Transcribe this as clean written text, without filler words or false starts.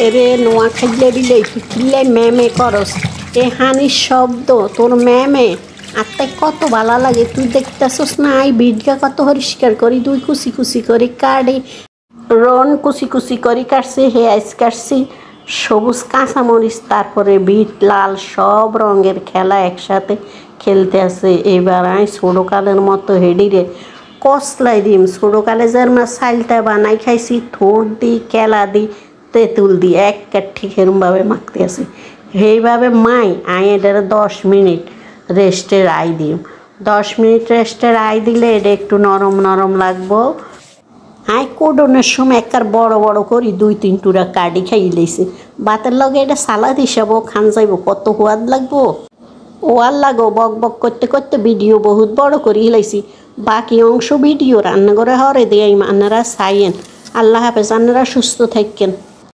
এরে নোয়া খাইলে দিলে তুই কিনলে ম্যামে করস এ হানির শব্দ তোর ম্যামে আত্মায় কত ভালো লাগে তুই দেখতেছস না আই বিটগা কত পরিষ্কার করি তুই কুচি কুচি করি কাটি রন কুচি কুচি করি কাটছি হেয়াজ কাটছি সবুজ কাঁচামরিচ তারপরে বিট লাল সব রঙের খেলা একসাথে খেলতে আছে। এবার আমি ছোটোকালের মতো হেডিরে কসলাই দিম ছোটোকালে যার মা চাইলটা বানাই খাইছি থোড় দিই কেলা দিই তেঁতুল দিই এক কাঠি সেরমভাবে মাখতে আছে সেইভাবে মাই আই এটার 10 মিনিট রেস্টের আই দিম 10 মিনিট রেস্টের আই দিলে এটা একটু নরম নরম লাগবো। আই কোডনের সময় একবার বড় বড় করি 2-3 টুরা কাটি খাই লইছি ভাতের লগে এটা সালাদ হিসাবেও খান যাইব কত সোয়াদ লাগবো ওয়ার লাগো বক বক করতে করতে ভিডিও বহুত বড় করি লাইছি বাকি অংশ ভিডিও রান্নাঘরে হরে দিয়ে আপনারা চাইয়েন। আল্লাহ হাফেজ, আপনারা সুস্থ থাকেন।